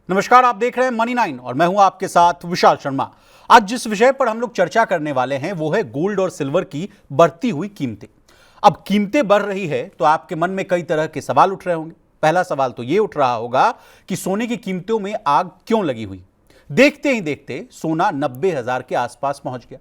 नमस्कार, आप देख रहे हैं मनी 9 और मैं हूं आपके साथ विशाल शर्मा। आज जिस विषय पर हम लोग चर्चा करने वाले हैं वो है गोल्ड और सिल्वर की बढ़ती हुई कीमतें। अब कीमतें बढ़ रही है तो आपके मन में कई तरह के सवाल उठ रहे होंगे। पहला सवाल तो ये उठ रहा होगा कि सोने की कीमतों में आग क्यों लगी हुई। देखते ही देखते सोना 90,000 के आसपास पहुंच गया।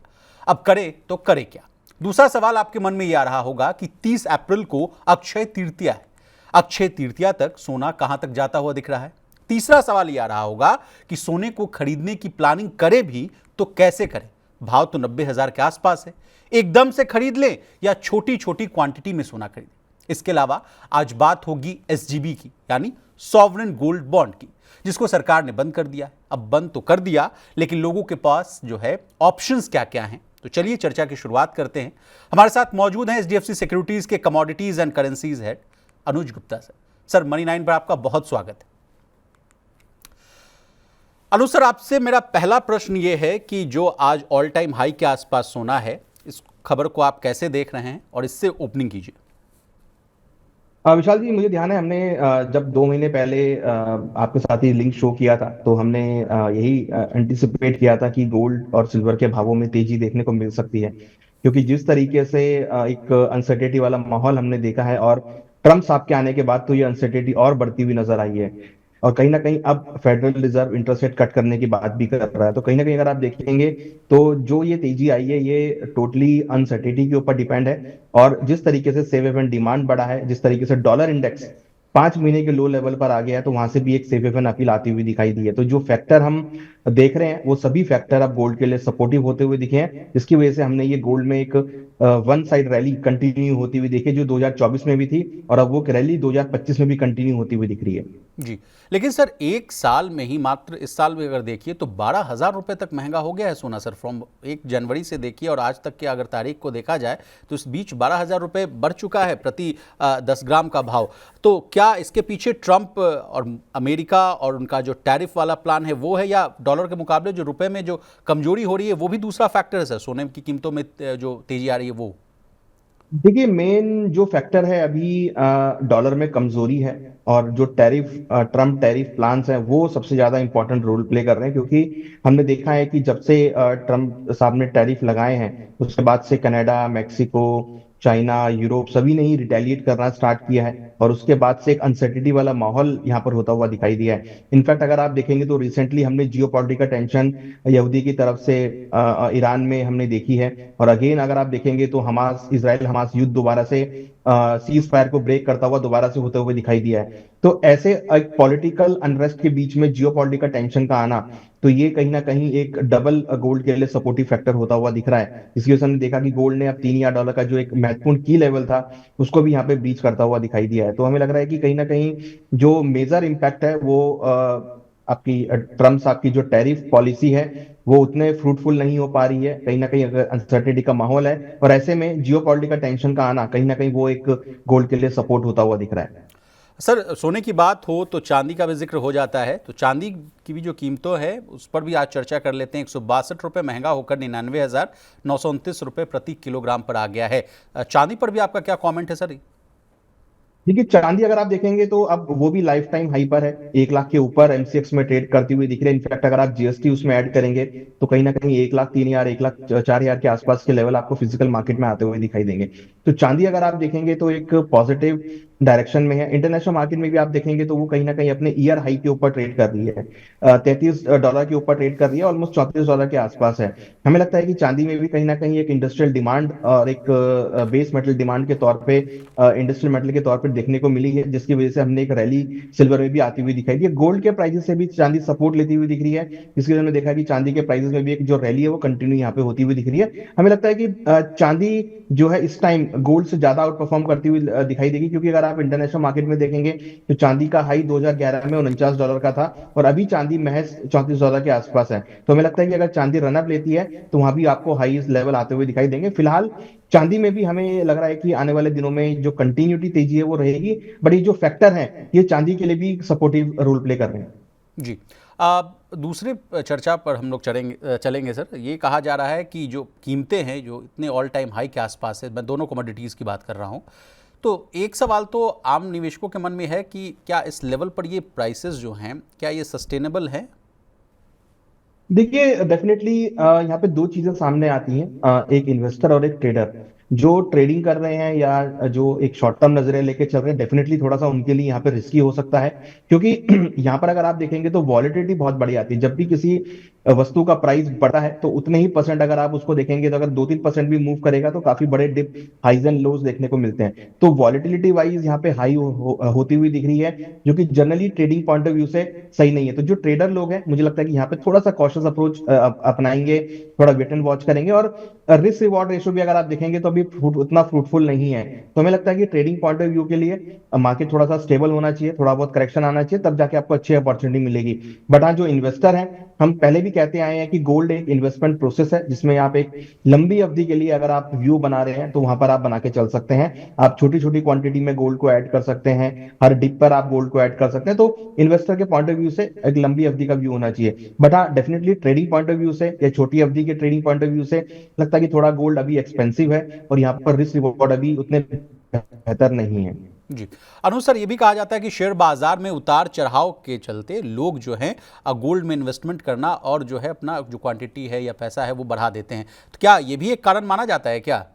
अब करे तो करे क्या। दूसरा सवाल आपके मन में यह आ रहा होगा कि 30 अप्रैल को अक्षय तृतीया है। अक्षय तृतीया तक सोना कहां तक जाता हुआ दिख रहा है। तीसरा सवाल यह आ रहा होगा कि सोने को खरीदने की प्लानिंग करें भी तो कैसे करें। भाव तो 90,000 के आसपास है। एकदम से खरीद लें या छोटी छोटी क्वांटिटी में सोना खरीदें। इसके अलावा आज बात होगी एसजीबी की, यानी सॉवरेन गोल्ड बॉन्ड की, जिसको सरकार ने बंद कर दिया है। अब बंद तो कर दिया, लेकिन लोगों के पास जो है ऑप्शंस क्या क्या हैं। तो चलिए चर्चा की शुरुआत करते हैं। हमारे साथ मौजूद हैं एचडीएफसी सिक्योरिटीज के commodities and currencies head Anuj Gupta sir. Money 9 पर आपका बहुत स्वागत है। अनुज सर, आपसे मेरा पहला प्रश्न यह है कि जो आज ऑल टाइम हाई के आसपास सोना है, इस खबर को आप कैसे देख रहे हैं और इससे ओपनिंग कीजिए। विशाल जी, मुझे ध्यान है हमने जब 2 महीने पहले आपके साथ ही लिंक शो किया था तो हमने यही एंटिसिपेट किया था कि गोल्ड और सिल्वर के भावों में तेजी देखने को मिल सकती है, क्योंकि जिस तरीके से एक अनसर्टेनिटी वाला माहौल हमने देखा है और ट्रम्प साहब के आने के बाद तो ये अनसर्टेनिटी और बढ़ती हुई नजर आई है। और कहीं ना कहीं अब federal reserve interest rate cut करने की बात भी कर रहा है, तो कहीं ना कहीं अगर आप देखेंगे तो जो ये तेजी आई है ये टोटली अनसर्टेनिटी के ऊपर डिपेंड है। और जिस तरीके से सेफ हेवन डिमांड बढ़ा है, जिस तरीके से डॉलर इंडेक्स 5 महीने के लो लेवल पर आ गया है, तो वहां से भी एक सेफ हेवन अपील आती हुई दिखाई दी है। तो जो फैक्टर हम देख रहे हैं वो सभी फैक्टर अब गोल्ड के लिए सपोर्टिव होते हुए दिखे हैं, जिसकी वजह से हमने ये गोल्ड में एक वन साइड रैली कंटिन्यू होती हुई देखी, जो 2024 में भी थी और अब वो रैली 2025 में भी कंटिन्यू होती हुई दिख रही है। जी, लेकिन सर एक साल में ही, मात्र इस साल में अगर देखिए तो 12,000 रुपए तक महंगा हो गया है सोना सर। फ्रॉम 1 जनवरी से देखिए और आज तक के अगर तारीख को देखा जाए तो इस बीच 12,000 रुपए बढ़ चुका है प्रति 10 ग्राम का भाव। तो क्या इसके पीछे ट्रंप और अमेरिका और उनका जो टैरिफ वाला प्लान है वो है, या डॉलर के मुकाबले जो रुपए में जो कमजोरी हो रही है वो भी दूसरा फैक्टर है सर, सोने की कीमतों में जो तेजी आ रही है वो? देखिए, मेन जो फैक्टर है अभी डॉलर में कमजोरी है, और जो टैरिफ ट्रम्प टैरिफ प्लान्स हैं वो सबसे ज्यादा इंपॉर्टेंट रोल प्ले कर रहे हैं, क्योंकि हमने देखा है कि जब से ट्रम्प साहब ने टैरिफ लगाए हैं उसके बाद से कनाडा, मैक्सिको, चाइना, यूरोप सभी ने ही रिटेलिएट करना स्टार्ट किया है, और उसके बाद से एक अनसर्टिनिटी वाला माहौल यहाँ पर होता हुआ दिखाई दिया है। इनफैक्ट अगर आप देखेंगे तो रिसेंटली हमने जियो पॉलिटिकल टेंशन यहूदी की तरफ से ईरान में हमने देखी है, और अगेन अगर आप देखेंगे तो हमास इजराइल हमास युद्ध दोबारा से सीज फायर को ब्रेक करता हुआ दोबारा से होते हुए दिखाई दिया है। तो ऐसे एक पॉलिटिकल अनरेस्ट के बीच में जियो पॉलिटिकल टेंशन का आना, तो ये कहीं ना कहीं एक डबल गोल्ड के लिए सपोर्टिव फैक्टर होता हुआ दिख रहा है। इसकी वजह से हमने देखा कि गोल्ड ने अब $3,000 का जो एक महत्वपूर्ण की लेवल था उसको भी यहाँ पे ब्रीच करता हुआ दिखाई दिया है। तो हमें लग रहा है कि कहीं ना कहीं जो मेजर इम्पैक्ट है वो आपकी ट्रम्प साहब की जो टैरिफ पॉलिसी है वो उतने फ्रूटफुल नहीं हो पा रही है। कहीं ना कहीं अगर अनसर्टेनिटी का माहौल है और ऐसे में जियो पॉलिटिकल टेंशन का आना, कहीं ना कहीं वो एक गोल्ड के लिए सपोर्ट होता हुआ दिख रहा है। सर सोने की बात हो तो चांदी का भी जिक्र हो जाता है, तो चांदी की भी जो कीमतों है उस पर भी आज चर्चा कर लेते हैं। 162 रुपये महंगा होकर 99,929 रुपये प्रति किलोग्राम पर आ गया है। चांदी पर भी आपका क्या कमेंट है सर? देखिए, चांदी अगर आप देखेंगे तो अब वो भी लाइफ टाइम हाई पर है, 1 लाख के ऊपर एमसीएक्स में ट्रेड करती हुई दिख रही है। इनफैक्ट अगर आप जीएसटी उसमें ऐड करेंगे तो कहीं ना कहीं 1,03,000 1,04,000 के आसपास के लेवल आपको फिजिकल मार्केट में आते हुए दिखाई देंगे। तो चांदी अगर आप देखेंगे तो एक पॉजिटिव डायरेक्शन में है। इंटरनेशनल मार्केट में भी आप देखेंगे तो वो कहीं ना कहीं अपने ईयर हाई के ऊपर ट्रेड कर रही है, $33 के ऊपर ट्रेड कर रही है, ऑलमोस्ट $34 के आसपास है। हमें लगता है कि चांदी में भी कहीं ना कहीं एक इंडस्ट्रियल डिमांड और एक बेस मेटल डिमांड के तौर पे, इंडस्ट्रियल मेटल के तौर पे देखने को मिली है, जिसकी वजह से हमने एक रैली सिल्वर में भी आती हुई दिखाई दी। गोल्ड के प्राइसेस से भी चांदी सपोर्ट लेती हुई दिख रही है, जिसकी वजह से हमने देखा कि चांदी के प्राइसेस में भी एक जो रैली है वो कंटिन्यू यहाँ पे होती हुई दिख रही है। हमें लगता है कि चांदी जो है इस टाइम गोल्ड से ज्यादा आउट परफॉर्म करती हुई दिखाई देगी, क्योंकि अगर आप इंटरनेशनल मार्केट में देखेंगे तो चांदी का हाई 2011 में $49 का था और अभी चांदी महज $34 के आसपास है। तो हमें लगता है कि अगर चांदी रनअप लेती है तो वहां भी आपको हाई लेवल आते हुए दिखाई देंगे। फिलहाल चांदी में भी हमें लग रहा है कि आने वाले दिनों में जो कंटिन्यूटी तेजी है वो रहेगी, बट ये जो फैक्टर है ये चांदी के लिए भी सपोर्टिव रोल प्ले कर रहे हैं। जी। दूसरे चर्चा पर हम लोग चलेंगे सर। ये कहा जा रहा है कि जो कीमतें हैं जो इतने ऑल टाइम हाई के आसपास है, मैं दोनों कमोडिटीज़ की बात कर रहा हूँ, तो एक सवाल तो आम निवेशकों के मन में है कि क्या इस लेवल पर ये प्राइसेस जो हैं क्या ये सस्टेनेबल है? देखिए डेफिनेटली यहाँ पे दो चीजें सामने आती हैं, एक इन्वेस्टर और एक ट्रेडर। जो ट्रेडिंग कर रहे हैं या जो एक शॉर्ट टर्म नजरिया लेके चल रहे हैं, डेफिनेटली थोड़ा सा उनके लिए यहाँ पे रिस्की हो सकता है। क्योंकि यहाँ पर अगर आप देखेंगे तो वॉलेटिलिटी बहुत बड़ी आती है। जब भी किसी वस्तु का प्राइस बढ़ता है तो उतने ही परसेंट अगर आप उसको देखेंगे, तो अगर 2-3% भी मूव करेगा तो काफी बड़े डिप, हाइज एंड लोज देखने को मिलते हैं। तो वॉलेटिलिटी वाइज यहाँ पे हाई होती हुई दिख रही है, जो कि generally trading point of view से सही नहीं है। तो जो ट्रेडर लोग हैं, मुझे लगता है कि यहाँ पे थोड़ा सा कॉशियस अप्रोच अपनाएंगे, थोड़ा वेट एंड वॉच करेंगे। और रिस्क रिवॉर्ड रेशियो भी अगर आप देखेंगे तो अभी उतना फ्रूटफुल नहीं है। तो हमें लगता है कि ट्रेडिंग पॉइंट ऑफ व्यू के लिए मार्केट थोड़ा सा स्टेबल होना चाहिए, थोड़ा बहुत करेक्शन आना चाहिए, तब जाके आपको अच्छी अपॉर्चुनिटी मिलेगी। बट हाँ, जो इन्वेस्टर हैं, हम पहले भी कहते आए हैं कि गोल्ड एक इन्वेस्टमेंट प्रोसेस है, जिसमें आप एक लंबी अवधि के लिए अगर आप व्यू बना रहे हैं तो वहां पर आप बना के चल सकते हैं। आप छोटी छोटी क्वांटिटी में गोल्ड को ऐड कर सकते हैं, हर डिप पर आप गोल्ड को ऐड कर सकते हैं। तो इन्वेस्टर के पॉइंट ऑफ व्यू से एक लंबी अवधि का व्यू होना चाहिए। बट हाँ, definitely trading point of view से या छोटी अवधि के ट्रेडिंग पॉइंट ऑफ व्यू से लगता है कि थोड़ा गोल्ड अभी एक्सपेंसिव है और यहाँ पर रिस्क रिवॉर्ड अभी उतने बेहतर नहीं है। जी। अनु सर, ये भी कहा जाता है कि शेयर बाजार में उतार चढ़ाव के चलते लोग जो हैं गोल्ड में इन्वेस्टमेंट करना और जो है अपना जो क्वांटिटी है या पैसा है वो बढ़ा देते हैं, तो क्या ये भी एक कारण माना जाता है क्या?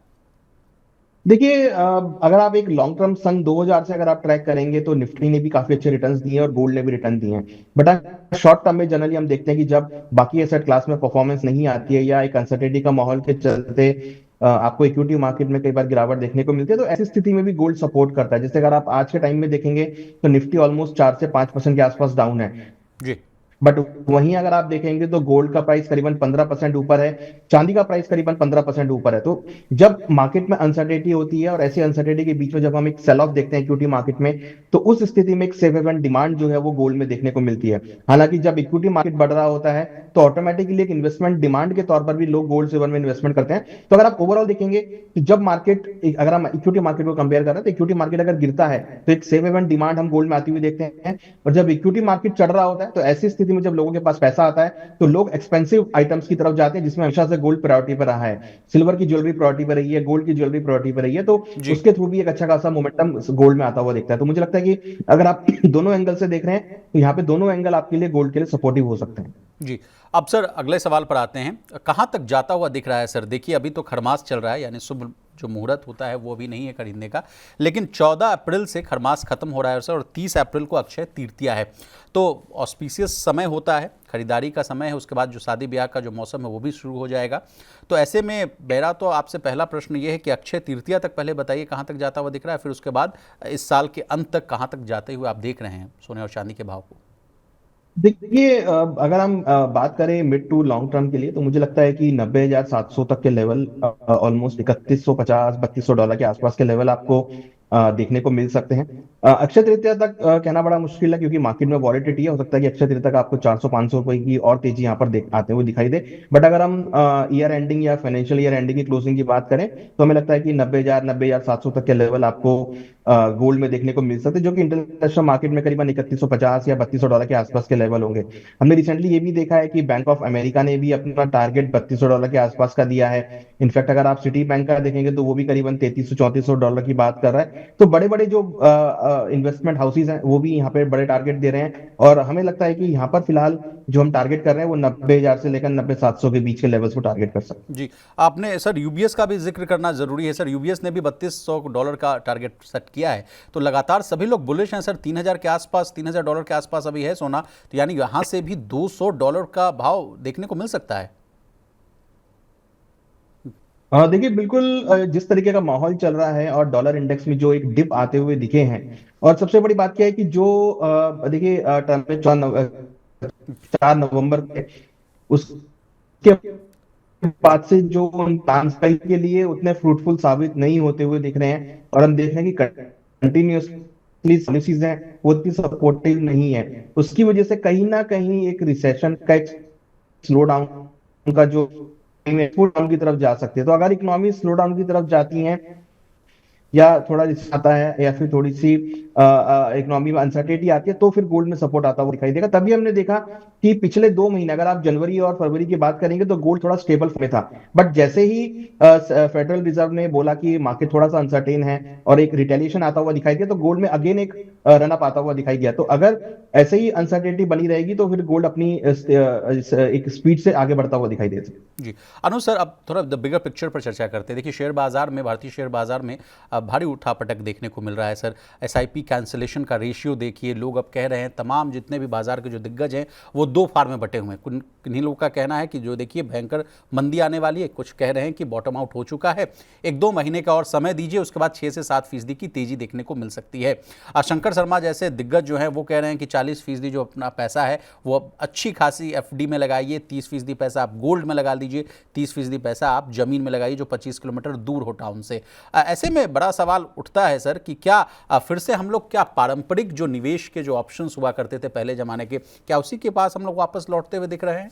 देखिए अगर आप एक लॉन्ग टर्म सन 2000 से अगर आप ट्रैक करेंगे तो निफ्टी ने भी काफी अच्छे रिटर्न्स दिए हैं और गोल्ड ने भी रिटर्न दिए हैं। बट शॉर्ट टर्म में जनरली हम देखते हैं कि जब बाकी एसेट क्लास में परफॉर्मेंस नहीं आती है या एक अनसर्टेनिटी का माहौल के चलते आपको इक्विटी मार्केट में कई बार गिरावट देखने को मिलती है, तो ऐसी स्थिति में भी गोल्ड सपोर्ट करता है। जैसे अगर आप आज के टाइम में देखेंगे तो निफ्टी ऑलमोस्ट 4 से 5% के आसपास डाउन है। जी। बट वहीं अगर आप देखेंगे तो गोल्ड का प्राइस करीबन 15% ऊपर है, चांदी का प्राइस करीबन 15% ऊपर है। तो जब मार्केट में अनसर्टेनिटी होती है और ऐसी अनसर्टेनिटी के बीच में जब हम एक सेल ऑफ देखते हैं इक्विटी मार्केट में, तो उस स्थिति में एक सेफ हेवन डिमांड जो है वो गोल्ड में देखने को मिलती है। हालांकि जब इक्विटी मार्केट बढ़ रहा होता है तो ऑटोमेटिकली एक इन्वेस्टमेंट डिमांड के तौर पर भी लोग गोल्ड सिल्वर में इन्वेस्टमेंट करते हैं। तो अगर आप ओवरऑल देखेंगे तो जब मार्केट, अगर हम इक्विटी मार्केट को कंपेयर कर रहे हैं, तो इक्विटी मार्केट अगर गिरता है तो एक सेफ हेवन डिमांड हम गोल्ड में आती हुई देखते हैं। और जब इक्विटी मार्केट चढ़ रहा होता है तो ऐसी स्थिति में जब लोगों के पास पैसा आता है तो लोग एक्सपेंसिव आइटम्स की तरफ जाते हैं, जिसमें हमेशा से गोल्ड प्रायोरिटी पर रहा है। सिल्वर की ज्वेलरी प्रायोरिटी पर रही है, गोल्ड की ज्वेलरी प्रायोरिटी पर रही है। तो जी। उसके थ्रू भी एक अच्छा खासा मोमेंटम गोल्ड में आता हुआ दिखता है। तो मुझे लगता है कि अगर आप दोनों एंगल से देख रहे हैं तो यहाँ पे दोनों एंगल आपके लिए गोल्ड के लिए सपोर्टिव हो सकते हैं। जी। अब सर अगले सवाल पर आते हैं, कहाँ तक जाता हुआ दिख रहा है सर? देखिए अभी तो खरमास चल रहा है, यानी शुभ जो मुहूर्त होता है वो अभी नहीं है खरीदने का, लेकिन 14 अप्रैल से खरमास खत्म हो रहा है सर और 30 अप्रैल को अक्षय तृतीया है। तो ऑस्पिशियस समय होता है, खरीदारी का समय है, उसके बाद जो शादी ब्याह का जो मौसम है वो भी शुरू हो जाएगा। तो ऐसे में मेरा तो आपसे पहला प्रश्न ये है कि अक्षय तृतीया तक पहले बताइए कहाँ तक जाता हुआ दिख रहा है, फिर उसके बाद इस साल के अंत तक कहाँ तक जाते हुए आप देख रहे हैं सोने और चांदी के भाव को? देखिए अगर हम बात करें मिड टू लॉन्ग टर्म के लिए, तो मुझे लगता है कि 90,700 तक के लेवल, ऑलमोस्ट 3150 $3200 के आसपास के लेवल आपको देखने को मिल सकते हैं। अक्षय तृतीया तक कहना बड़ा मुश्किल है, क्योंकि मार्केट में वॉलेटिलिटी है। हो सकता है कि अक्षय तृतीया तक आपको 400-500 रुपए की और तेजी यहाँ पर आते हुए दिखाई दे। बट अगर हम ईयर एंडिंग या फाइनेंशियल ईयर एंडिंग की क्लोजिंग की बात करें तो हमें लगता है कि 90,700 तक के लेवल आपको गोल्ड में देखने को मिल सकते हैं, जो कि इंटरनेशनल मार्केट में करीबन 3150 या $3200 के आसपास के लेवल होंगे। हमने रिसेंटली ये भी देखा है कि बैंक ऑफ अमेरिका ने भी अपना टारगेट $3200 के आसपास का दिया है। इनफैक्ट अगर आप सिटी बैंक का देखेंगे तो वो भी करीबन $3300-3400 की बात कर रहा है। तो बड़े बड़े जो इन्वेस्टमेंट हाउसेज हैं वो भी यहाँ पे बड़े टारगेट दे रहे हैं, और हमें लगता है कि यहाँ पर फिलहाल जो हम टारगेट कर रहे हैं वो 90,000 से लेकर 90,700 के बीच के लेवल्स को टारगेट कर सकते हैं। जी। आपने सर यूबीएस का भी जिक्र करना जरूरी है सर, यूबीएस ने भी $3200 का टारगेट सेट किया है, तो लगातार सभी लोग बुलिश हैं सर। 3000 के आसपास, $3000 के आसपास अभी है सोना, तो यानी यहाँ से भी $200 का भाव देखने को मिल सकता है। देखिए बिल्कुल, जिस तरीके का माहौल चल रहा है और डॉलर इंडेक्स में जो एक डिप आते हुए दिखे हैं, और सबसे बड़ी बात क्या है कि जो देखिए ट्रम्प ने 4 नवंबर उसके बाद से जो ट्रांसफर के लिए उतने फ्रूटफुल साबित नहीं होते हुए दिख रहे हैं, और हम देख रहे हैं कि कंटिन्यूसली पॉलिसीज हैं वो उतनी सपोर्टिव नहीं है। उसकी वजह से कहीं ना कहीं एक रिसेशन का एक स्लो डाउन का जो स्लो डाउन की तरफ जा सकती है। तो अगर इकोनॉमी स्लो डाउन की तरफ जाती है या थोड़ा रिस्क आता है या फिर थोड़ी सी इकोनॉमी में अनसर्टेनिटी आती है तो फिर गोल्ड में सपोर्ट आता हुआ दिखाई देगा। तभी हमने देखा कि पिछले 2 महीने अगर आप जनवरी और फरवरी की बात करेंगे तो गोल्ड थोड़ा स्टेबल में था। बट जैसे ही फेडरल रिजर्व ने बोला कि मार्केट थोड़ा सा अनसर्टेन है और एक रिटेलिएशन आता हुआ दिखाई दिया, तो गोल्ड में अगेन एक रन अप आता हुआ दिखाई दिया। तो अगर ऐसे ही अनसर्टेनिटी बनी रहेगी तो फिर गोल्ड अपनी एक स्पीड से आगे बढ़ता हुआ दिखाई देता है। जी अनुज सर, अब थोड़ा द बिगर पिक्चर पर चर्चा करते हैं। देखिए शेयर बाजार में, भारतीय शेयर बाजार में भारी उठापटक देखने को मिल रहा है सर। एसआईपी कैंसिलेशन का रेशियो देखिए, लोग अब कह रहे हैं तमाम जितने भी बाजार के जो दिग्गज हैं वो दो फार में बटे हुए हैं। किन्हीं लोगों का कहना है कि जो देखिए भयंकर मंदी आने वाली है, कुछ कह रहे हैं कि बॉटम आउट हो चुका है, 1-2 महीने का और समय दीजिए, उसके बाद 6 से 7% की तेजी देखने को मिल सकती है। शंकर शर्मा जैसे दिग्गज जो हैं वो कह रहे हैं कि 40% जो अपना पैसा है वो अच्छी खासी एफडी में लगाइए, 30% पैसा आप गोल्ड में लगा लीजिए, 30% पैसा आप जमीन में लगाइए जो 25 किलोमीटर दूर हो टाउन से। ऐसे में बड़ा सवाल उठता है सर कि क्या फिर से हम लोग क्या पारंपरिक जो निवेश के जो ऑप्शंस हुआ करते थे पहले जमाने के, क्या उसी के पास हम लोग वापस लौटते हुए दिख रहे हैं?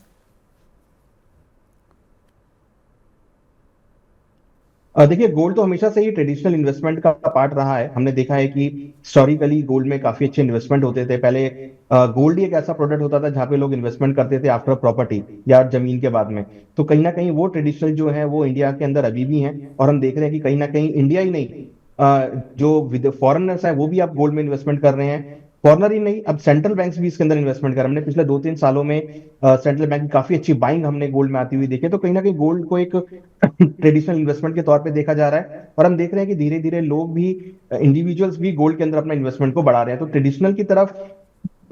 देखिए, गोल्ड तो हमेशा से ही ट्रेडिशनल इन्वेस्टमेंट का पार्ट रहा है। हमने देखा है कि हिस्टोरिकली गोल्ड में काफी अच्छे इन्वेस्टमेंट होते थे। पहले गोल्ड ही एक ऐसा प्रोडक्ट होता था जहां पे लोग इन्वेस्टमेंट करते थे आफ्टर प्रॉपर्टी या जमीन के बाद में। तो कहीं ना कहीं वो ट्रेडिशनल जो है वो इंडिया के अंदर अभी भी है। और हम देख रहे हैं कि कहीं ना कहीं इंडिया ही नहीं, जो फॉरेनर्स हैं वो भी अब गोल्ड में इन्वेस्टमेंट कर रहे हैं। फॉरनर ही नहीं, अब सेंट्रल बैंक्स भी इसके अंदर इन्वेस्टमेंट कर रहे हैं। हमने पिछले 2-3 सालों में सेंट्रल बैंक की काफी अच्छी बाइंग हमने गोल्ड में आती हुई देखी है। तो कहीं ना कहीं गोल्ड को एक ट्रेडिशनल इन्वेस्टमेंट के तौर पे देखा जा रहा है। और हम देख रहे हैं कि धीरे धीरे लोग भी, इंडिविजुअल्स भी गोल्ड के अंदर अपना इन्वेस्टमेंट को बढ़ा रहे हैं। तो ट्रेडिशनल की तरफ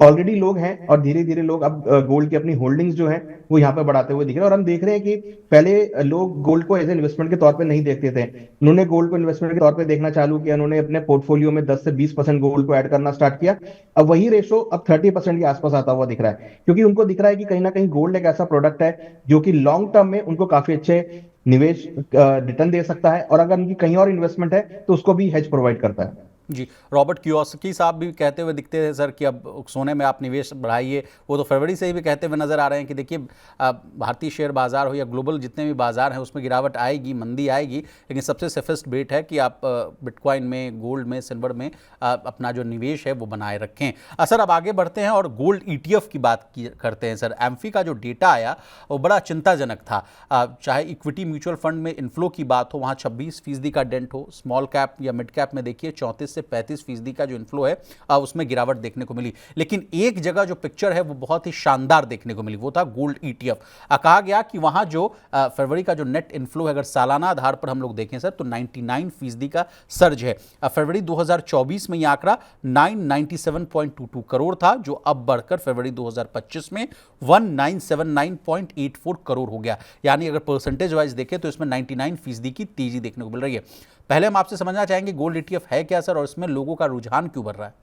ऑलरेडी लोग हैं और धीरे धीरे लोग अब गोल्ड की अपनी होल्डिंग्स जो है वो यहाँ पे बढ़ाते हुए दिख रहे हैं। और हम देख रहे हैं कि पहले लोग गोल्ड को एज ए इन्वेस्टमेंट के तौर पे नहीं देखते थे, उन्होंने गोल्ड को इन्वेस्टमेंट के तौर पे देखना चालू किया। उन्होंने अपने पोर्टफोलियो में 10 से 20% गोल्ड को ऐड करना स्टार्ट किया। अब वही रेशो अब 30% के आसपास आता हुआ दिख रहा है, क्योंकि उनको दिख रहा है कि कहीं ना कहीं गोल्ड एक ऐसा प्रोडक्ट है जो कि लॉन्ग टर्म में उनको काफी अच्छे निवेश रिटर्न दे सकता है। और अगर उनकी कहीं और इन्वेस्टमेंट है तो उसको भी हेज प्रोवाइड करता है। जी, रॉबर्ट कियोसाकी साहब भी कहते हुए दिखते हैं सर कि अब सोने में आप निवेश बढ़ाइए। वो तो फरवरी से ही भी कहते हुए नजर आ रहे हैं कि देखिए भारतीय शेयर बाजार हो या ग्लोबल जितने भी बाजार हैं उसमें गिरावट आएगी, मंदी आएगी, लेकिन सबसे सेफेस्ट बेट है कि आप बिटकॉइन में, गोल्ड में, सिल्वर में अपना जो निवेश है वो बनाए रखें। सर अब आगे बढ़ते हैं और गोल्ड ETF की बात करते हैं सर। एम्फी का जो डेटा आया वो बड़ा चिंताजनक था। चाहे इक्विटी म्यूचुअल फंड में इन्फ्लो की बात हो, वहाँ 26% का डेंट हो, स्मॉल कैप या मिड कैप में देखिए 34 से 35% का जो इन्फ्लो है उसमें गिरावट देखने को मिली। लेकिन एक जगह जो पिक्चर है वो बहुत ही शानदार देखने को मिली, वो था गोल्ड ETF। कहा गया कि वहां जो फरवरी का जो नेट इन्फ्लो है, अगर सालाना आधार पर हम लोग देखें सर, तो 99% का सर्ज है। फरवरी 2024 में यह आंकड़ा 997.22 करोड़ था, जो अब बढ़कर फरवरी 2025 में 1979.84 करोड़ हो गया। यानी अगर परसेंटेज वाइज देखें तो इसमें 99% की तेजी देखने को मिल रही है। पहले हम आपसे समझना चाहेंगे गोल्ड ETF है क्या सर, और इसमें लोगों का रुझान क्यों बढ़ रहा है?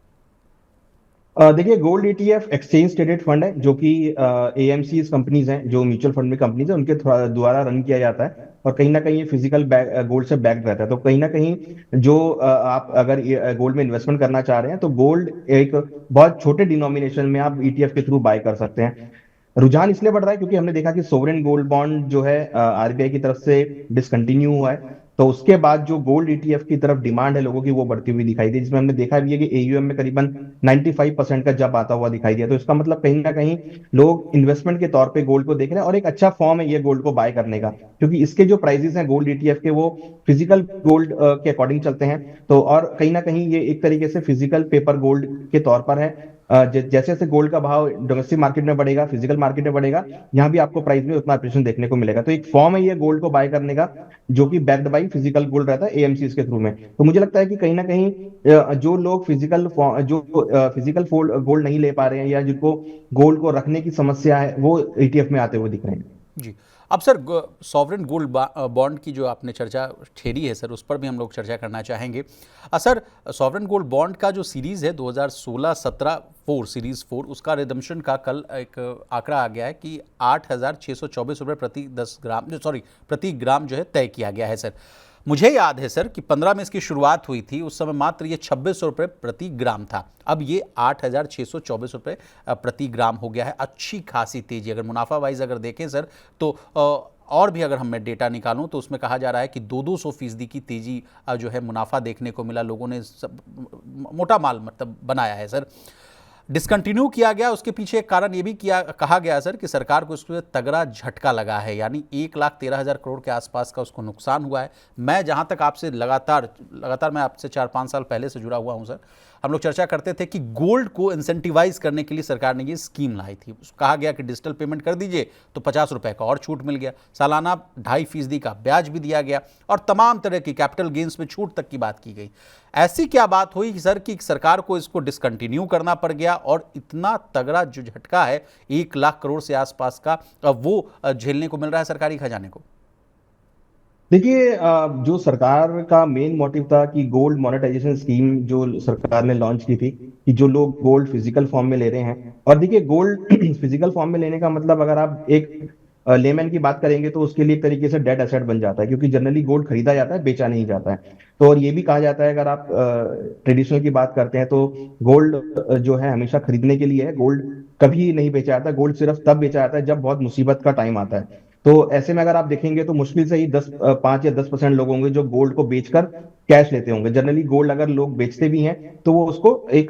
देखिए, gold ETF exchange traded fund है जो कि AMC कंपनीज हैं, जो म्यूचुअल फंड में कंपनीज है, उनके द्वारा रन किया जाता है। और कहीं ना कहीं ये फिजिकल गोल्ड से बैक्ड रहता है। तो कहीं ना कहीं जो आप अगर गोल्ड में इन्वेस्टमेंट करना चाह रहे हैं तो गोल्ड एक बहुत छोटे डिनोमिनेशन में आप ETF के थ्रू बाय कर सकते हैं। रुझान इसलिए बढ़ रहा है क्योंकि हमने देखा कि सोवरेन गोल्ड बॉन्ड जो है RBI की तरफ से डिसकंटिन्यू हुआ है। तो उसके बाद जो गोल्ड ETF की तरफ डिमांड है लोगों की वो बढ़ती हुई दिखाई दी, जिसमें हमने देखा भी है कि AUM में करीबन 95% का जब आता हुआ दिखाई दिया। तो इसका मतलब कहीं ना कहीं लोग इन्वेस्टमेंट के तौर पे गोल्ड को देख रहे हैं और एक अच्छा फॉर्म है ये गोल्ड को बाय करने का, क्योंकि इसके जो प्राइसेस हैं गोल्ड ETF के वो फिजिकल गोल्ड के अकॉर्डिंग चलते हैं। तो और कहीं ना कहीं ये एक तरीके से फिजिकल पेपर गोल्ड के तौर पर है। जैसे जैसे गोल्ड का भाव डोमेस्टिक मार्केट में बढ़ेगा, फिजिकल मार्केट में बढ़ेगा, यहाँ भी आपको प्राइस में उतना अप्रिशिएशन देखने को मिलेगा। तो एक फॉर्म है ये गोल्ड को बाय करने का, जो कि बैक्ड बाय फिजिकल गोल्ड रहता है AMC के थ्रू में। तो मुझे लगता है कि कहीं ना कहीं जो लोग फिजिकल गोल्ड नहीं ले पा रहे हैं या जिनको गोल्ड को रखने की समस्या है वो ETF में आते हुए दिख रहे हैं। जी, अब सर सॉवरेन गोल्ड बॉन्ड की जो आपने चर्चा छेड़ी है सर, उस पर भी हम लोग चर्चा करना चाहेंगे। सर सॉवरेन गोल्ड बॉन्ड का जो सीरीज़ है 2016-17 सीरीज़ 4, उसका रिडम्पशन का कल एक आंकड़ा आ गया है कि 8,624 रुपये प्रति ग्राम जो है तय किया गया है सर। मुझे याद है सर कि 15 में इसकी शुरुआत हुई थी, उस समय मात्र ये 2600 रुपये प्रति ग्राम था, अब ये 8,624 रुपये प्रति ग्राम हो गया है। अच्छी खासी तेजी, अगर मुनाफा वाइज अगर देखें सर तो और भी अगर मैं डेटा निकालूं तो उसमें कहा जा रहा है कि 200% की तेजी जो है मुनाफा देखने को मिला। लोगों ने मोटा माल मतलब बनाया है सर, डिसकंटिन्यू किया गया। उसके पीछे एक कारण ये भी कहा गया सर कि सरकार को इसमें तगड़ा झटका लगा है, यानी 1,13,000 करोड़ के आसपास का उसको नुकसान हुआ है। मैं जहां तक आपसे लगातार मैं आपसे 4-5 साल पहले से जुड़ा हुआ हूं सर, हम लोग चर्चा करते थे कि गोल्ड को इंसेंटिवाइज करने के लिए सरकार ने ये स्कीम लाई थी। कहा गया कि डिजिटल पेमेंट कर दीजिए तो 50 रुपए का और छूट मिल गया, सालाना 2.5% का ब्याज भी दिया गया और तमाम तरह की कैपिटल गेन्स में छूट तक की बात की गई। ऐसी क्या बात हुई कि सर कि सरकार को इसको डिसकंटिन्यू करना पड़ गया और इतना तगड़ा जो झटका है 1,00,000 करोड़ से आसपास का वो झेलने को मिल रहा है सरकारी खजाने को? देखिए, जो सरकार का मेन मोटिव था कि गोल्ड मोनेटाइजेशन स्कीम जो सरकार ने लॉन्च की थी, कि जो लोग गोल्ड फिजिकल फॉर्म में ले रहे हैं, और देखिए गोल्ड फिजिकल फॉर्म में लेने का मतलब अगर आप एक लेमैन की बात करेंगे तो उसके लिए एक तरीके से डेड एसेट बन जाता है, क्योंकि जनरली गोल्ड खरीदा जाता है, बेचा नहीं जाता है। तो और ये भी कहा जाता है, अगर आप ट्रेडिशनल की बात करते हैं तो गोल्ड जो है हमेशा खरीदने के लिए है, गोल्ड कभी नहीं बेचा जाता। गोल्ड सिर्फ तब बेचा जाता है जब बहुत मुसीबत का टाइम आता है। तो ऐसे में अगर आप देखेंगे तो मुश्किल से ही 5 या 10% लोग होंगे जो गोल्ड को बेचकर कैश लेते होंगे। जनरली गोल्ड अगर लोग बेचते भी हैं तो वो उसको एक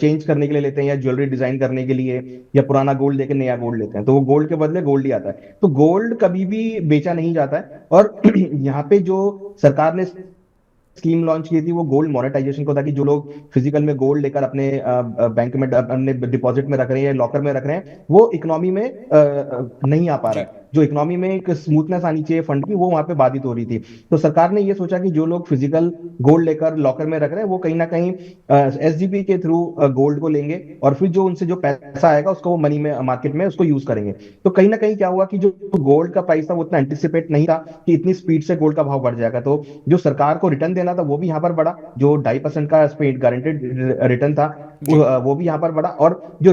चेंज करने के लिए लेते हैं, या ज्वेलरी डिजाइन करने के लिए, या पुराना गोल्ड लेके नया गोल्ड लेते हैं, तो वो गोल्ड के बदले गोल्ड ही आता है। तो गोल्ड कभी भी बेचा नहीं जाता है। और यहाँ पे जो सरकार ने स्कीम लॉन्च की थी वो गोल्ड मोनेटाइजेशन को था, कि जो लोग फिजिकल में गोल्ड लेकर अपने बैंक में अपने डिपॉजिट में रख रहे हैं या लॉकर में रख रहे हैं, वो इकोनॉमी में नहीं आ पा रहा जी। है। जो इकोनॉमी में एक स्मूथनेस आनी चाहिए फंड की, वो वहां पे बाधित हो रही थी। तो सरकार ने ये सोचा कि जो लोग फिजिकल गोल्ड लेकर लॉकर में रख रहे हैं वो कहीं ना कहीं एसजीपी के थ्रू गोल्ड को लेंगे, और फिर जो उनसे जो पैसा आएगा उसको वो मनी में मार्केट में उसको यूज करेंगे। तो कहीं ना कहीं क्या हुआ कि जो गोल्ड का प्राइस था वो उतना एंटिसिपेट नहीं था कि इतनी स्पीड से गोल्ड का भाव बढ़ जाएगा। तो जो सरकार को रिटर्न देना था वो भी यहाँ पर बढ़ा, जो 2.5% का गारंटेड रिटर्न था जी। वो भी यहाँ पर बढ़ा, और जो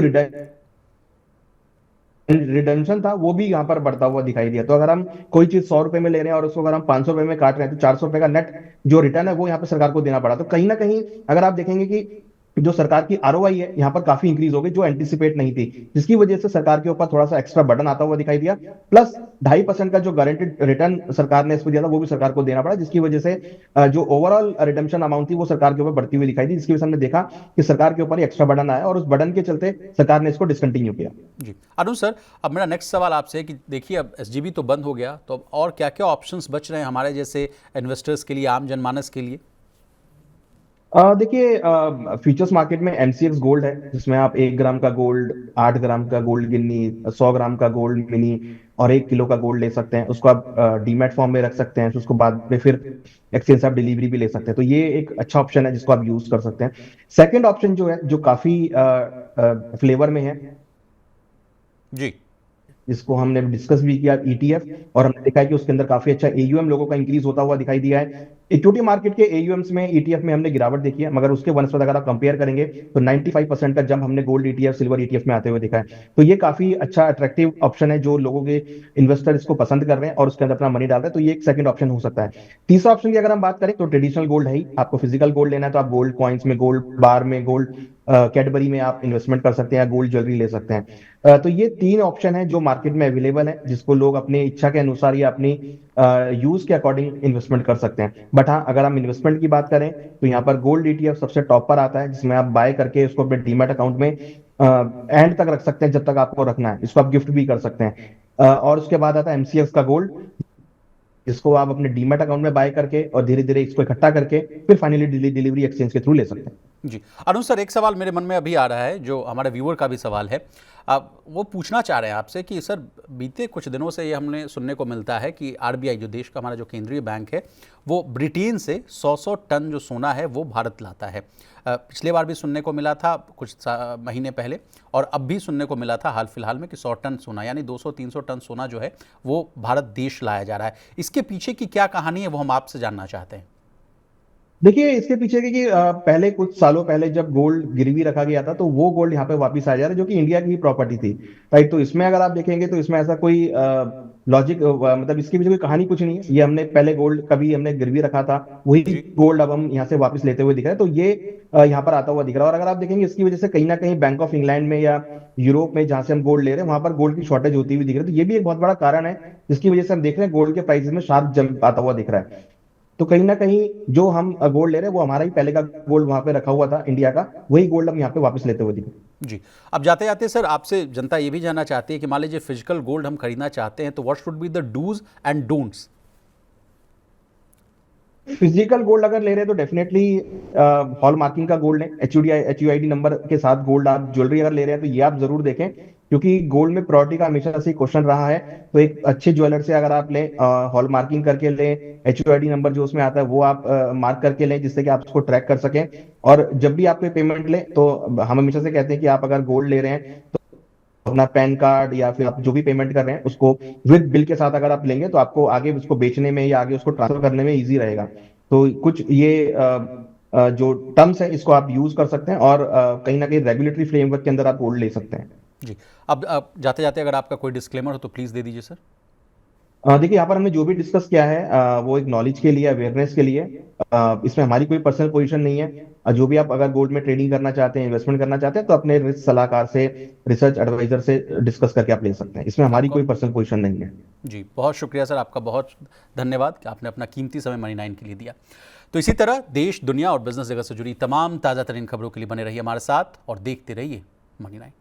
रिडम्पशन था वो भी यहाँ पर बढ़ता हुआ दिखाई दिया। तो अगर हम कोई चीज 100 रुपए में ले रहे हैं और उसको अगर हम 500 रुपए में काट रहे हैं तो 400 रुपए का नेट जो रिटर्न है वो यहाँ पर सरकार को देना पड़ा। तो कहीं ना कहीं अगर आप देखेंगे कि जो सरकार की आरओआई है यहाँ पर काफी इंक्रीज हो गई, जो एंटिसिपेट नहीं थी, जिसकी वजह से सरकार के ऊपर थोड़ा सा एक्स्ट्रा बर्डन आता हुआ दिखाई दिया। प्लस 2.5% का जो गारंटेड रिटर्न सरकार ने इस पर दिया था वो भी सरकार को देना पड़ा, जिसकी वजह से जो ओवरऑल रिडम्पशन अमाउंट थी वो सरकार के ऊपर बढ़ती हुई दिखाई दी, जिसकी वजह से हमने देखा कि सरकार के ऊपर एक्स्ट्रा बर्डन आया और उस बर्डन के चलते सरकार ने इसको डिसकंटिन्यू किया। जी अनुज सर, अब मेरा नेक्स्ट सवाल आपसे है कि देखिए अब एसजीबी तो बंद हो गया, तो अब और क्या क्या ऑप्शंस बच रहे हैं हमारे जैसे इन्वेस्टर्स के लिए, आम जनमानस के लिए? देखिए, फ्यूचर्स मार्केट में एमसीएक्स गोल्ड है, जिसमें आप 1 ग्राम का गोल्ड, 8 ग्राम का गोल्ड गिन्नी, 100 ग्राम का गोल्ड मिनी और 1 किलो का गोल्ड ले सकते हैं। उसको आप डीमैट फॉर्म में रख सकते हैं, उसको बाद में फिर एक्सचेंज आप डिलीवरी भी ले सकते हैं। तो ये एक अच्छा ऑप्शन है जिसको आप यूज कर सकते हैं। सेकंड ऑप्शन जो है, जो काफी फ्लेवर में है, जी। जिसको हमने डिस्कस भी किया, ईटीएफ, और हमने देखा है कि उसके अंदर काफी अच्छा एयूएम लोगों का इंक्रीज होता हुआ दिखाई दिया है। इक्विटी मार्केट के एयूएम्स में ईटीएफ में हमने गिरावट देखी है, मगर उसके वनस्पत अगर आप कंपेयर करेंगे तो 95% का जंप हमने गोल्ड ईटीएफ, सिल्वर ईटीएफ में आते हुए देखा है। तो ये काफी अच्छा अट्रैक्टिव ऑप्शन है, जो लोगों के इन्वेस्टर इसको पसंद कर रहे हैं और उसके अंदर अपना मनी डाल रहे हैं। तो ये एक सेकंड ऑप्शन हो सकता है। तीसरा ऑप्शन की अगर हम बात करें तो ट्रेडिशनल गोल्ड है ही। आपको फिजिकल गोल्ड लेना है तो आप गोल्ड कॉइन्स में, गोल्ड बार में, गोल्ड कैडबरी में आप इन्वेस्टमेंट कर सकते हैं, या गोल्ड ज्वेलरी ले सकते हैं। तो ये 3 ऑप्शन है जो मार्केट में अवेलेबल है, जिसको लोग अपनी इच्छा के अनुसार या अपनी यूज के अकॉर्डिंग इन्वेस्टमेंट कर सकते हैं। बट हाँ, अगर हम इन्वेस्टमेंट की बात करें तो यहाँ पर गोल्ड ईटीएफ सबसे टॉप पर आता है, जिसमें आप बाय करके उसको अपने डीमैट अकाउंट में एंड तक रख सकते हैं, जब तक आपको रखना है। इसको आप गिफ्ट भी कर सकते हैं। और उसके बाद आता है एमसीएक्स का गोल्ड, जिसको आप अपने डीमैट अकाउंट में बाय करके और धीरे धीरे इसको इकट्ठा करके फिर फाइनली डिलीवरी एक्सचेंज के थ्रू ले सकते हैं। जी अनुज सर, एक सवाल मेरे मन में अभी आ रहा है जो हमारे व्यूअर का भी सवाल है। वो पूछना चाह रहे हैं आपसे कि सर बीते कुछ दिनों से ये हमने सुनने को मिलता है कि आरबीआई, जो देश का हमारा जो केंद्रीय बैंक है, वो ब्रिटेन से 100 टन जो सोना है वो भारत लाता है। पिछले बार भी सुनने को मिला था कुछ महीने पहले, और अब भी सुनने को मिला था हाल फिलहाल में कि 100 टन सोना, यानी 200-300 टन सोना जो है वो भारत देश लाया जा रहा है। इसके पीछे की क्या कहानी है वो हम आपसे जानना चाहते हैं। देखिए इसके पीछे की पहले कुछ सालों पहले जब गोल्ड गिरवी रखा गया था तो वो गोल्ड यहाँ पे वापस आ जा रहा है, जो कि इंडिया की ही प्रॉपर्टी थी। राइट, तो इसमें अगर आप देखेंगे तो इसमें ऐसा कोई लॉजिक, मतलब इसके पीछे कोई कहानी कुछ नहीं है। ये हमने पहले गोल्ड कभी हमने गिरवी रखा था, वही जी गोल्ड अब हम यहाँ से वापस लेते हुए दिख रहा है, तो ये यहाँ पर आता हुआ दिख रहा है। और अगर आप देखेंगे इसकी वजह से कहीं ना कहीं बैंक ऑफ इंग्लैंड में या यूरोप में जहां से हम गोल्ड ले रहे हैं वहां पर गोल्ड की शॉर्टेज होती हुई दिख रही है। तो ये भी एक बहुत बड़ा कारण है जिसकी वजह से हम देख रहे हैं गोल्ड के प्राइसेस में शार्प जंप आता हुआ दिख रहा है। तो कहीं ना कहीं जो हम गोल्ड ले रहे हैं वो हमारा ही पहले का गोल्ड वहां पे रखा हुआ था इंडिया का, वही गोल्ड हम यहाँ पे वापस लेते हुए दिखे। जी। अब जाते जाते सर आपसे जनता ये भी जानना चाहती है कि मान लीजिए फिजिकल गोल्ड हम खरीदना चाहते हैं तो what should be the dos and don'ts. Physical gold अगर ले रहे हैं तो डेफिनेटली हॉल मार्किंग का गोल्ड है, एचयूआईडी नंबर के साथ गोल्ड आप ज्वेलरी अगर ले रहे हैं तो ये आप जरूर देखें, क्योंकि गोल्ड में प्रायोरिटी का हमेशा से क्वेश्चन रहा है। तो एक अच्छे ज्वेलर से अगर आप लें, हॉल मार्किंग करके लें, एचयूआईडी नंबर जो उसमें आता है वो आप मार्क करके लें, जिससे कि आप उसको ट्रैक कर सकें। और जब भी आप कोई पेमेंट लें तो हम हमेशा से कहते हैं कि आप अगर गोल्ड ले रहे हैं तो अपना पैन कार्ड या फिर आप जो भी पेमेंट कर रहे हैं उसको विद बिल के साथ अगर आप लेंगे तो आपको आगे उसको बेचने में या आगे उसको ट्रांसफर करने में इजी रहेगा। तो कुछ ये जो टर्म्स है इसको आप यूज कर सकते हैं और कहीं ना कहीं रेगुलेटरी फ्रेमवर्क के अंदर आप गोल्ड ले सकते हैं। जी। अब जाते जाते अगर आपका कोई डिस्क्लेमर हो तो प्लीज़ दे दीजिए सर। देखिए यहाँ पर हमने जो भी डिस्कस किया है वो एक नॉलेज के लिए, अवेयरनेस के लिए। इसमें हमारी कोई पर्सनल पोजीशन नहीं है। जो भी आप अगर गोल्ड में ट्रेडिंग करना चाहते हैं, इन्वेस्टमेंट करना चाहते हैं, तो अपने रिस्क सलाहकार से, रिसर्च एडवाइजर से डिस्कस करके आप ले सकते हैं। इसमें हमारी आपका कोई पर्सनल पोजीशन नहीं है। जी बहुत शुक्रिया सर, आपका बहुत धन्यवाद कि आपने अपना कीमती समय मनी 9 के लिए दिया। तो इसी तरह देश, दुनिया और बिजनेस जगत से जुड़ी तमाम ताज़ा तरीन खबरों के लिए बने रहिए हमारे साथ और देखते रहिए मनी 9।